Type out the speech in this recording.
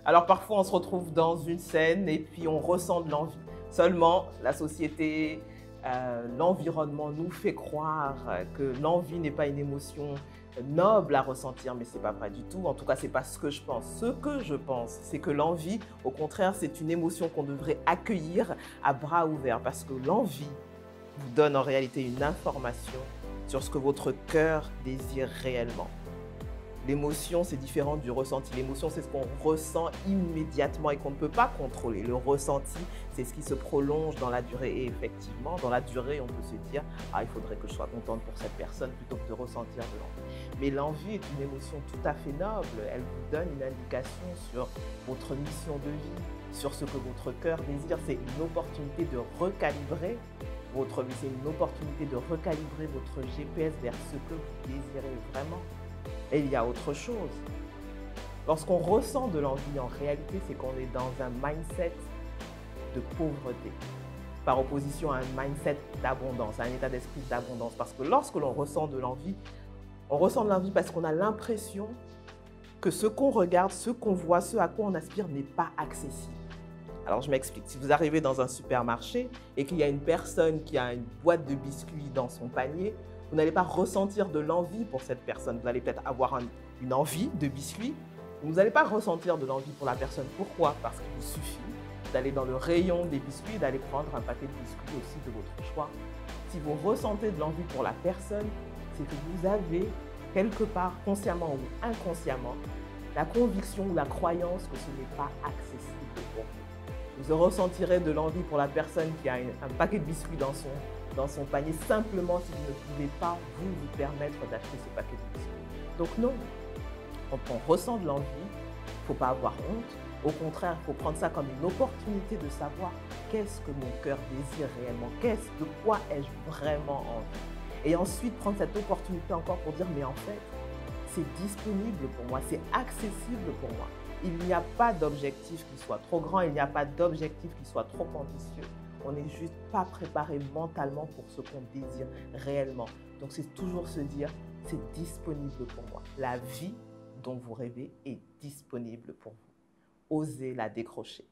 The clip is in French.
Alors parfois, on se retrouve dans une scène et puis on ressent de l'envie. Seulement, la société, l'environnement nous fait croire que l'envie n'est pas une émotion noble à ressentir, mais ce n'est pas vrai du tout. En tout cas, ce n'est pas ce que je pense. Ce que je pense, c'est que l'envie, au contraire, c'est une émotion qu'on devrait accueillir à bras ouverts parce que l'envie vous donne en réalité une information sur ce que votre cœur désire réellement. L'émotion, c'est différent du ressenti. L'émotion, c'est ce qu'on ressent immédiatement et qu'on ne peut pas contrôler. Le ressenti, c'est ce qui se prolonge dans la durée. Et effectivement, dans la durée, on peut se dire « Ah, il faudrait que je sois contente pour cette personne plutôt que de ressentir de l'envie. » Mais l'envie est une émotion tout à fait noble. Elle vous donne une indication sur votre mission de vie, sur ce que votre cœur désire. C'est une opportunité de recalibrer votre vie. C'est une opportunité de recalibrer votre GPS vers ce que vous désirez vraiment. Et il y a autre chose. Lorsqu'on ressent de l'envie, en réalité, c'est qu'on est dans un mindset de pauvreté, par opposition à un mindset d'abondance, à un état d'esprit d'abondance. Parce que lorsque l'on ressent de l'envie, on ressent de l'envie parce qu'on a l'impression que ce qu'on regarde, ce qu'on voit, ce à quoi on aspire n'est pas accessible. Alors je m'explique. Si vous arrivez dans un supermarché et qu'il y a une personne qui a une boîte de biscuits dans son panier, vous n'allez pas ressentir de l'envie pour cette personne. Vous allez peut-être avoir une envie de biscuits, mais vous n'allez pas ressentir de l'envie pour la personne. Pourquoi? Parce qu'il vous suffit d'aller dans le rayon des biscuits, d'aller prendre un paquet de biscuits aussi de votre choix. Si vous ressentez de l'envie pour la personne, c'est que vous avez quelque part, consciemment ou inconsciemment, la conviction ou la croyance que ce n'est pas accessible pour vous. Vous ressentirez de l'envie pour la personne qui a un paquet de biscuits dans son panier, simplement si vous ne pouvez pas vous permettre d'acheter ce paquet de biscuits. Donc non, quand on ressent de l'envie, il ne faut pas avoir honte. Au contraire, il faut prendre ça comme une opportunité de savoir qu'est-ce que mon cœur désire réellement, de quoi ai-je vraiment envie. Et ensuite, prendre cette opportunité encore pour dire, mais en fait, c'est disponible pour moi, c'est accessible pour moi. Il n'y a pas d'objectif qui soit trop grand, il n'y a pas d'objectif qui soit trop ambitieux. On n'est juste pas préparé mentalement pour ce qu'on désire réellement. Donc c'est toujours se dire, c'est disponible pour moi. La vie dont vous rêvez est disponible pour vous. Osez la décrocher.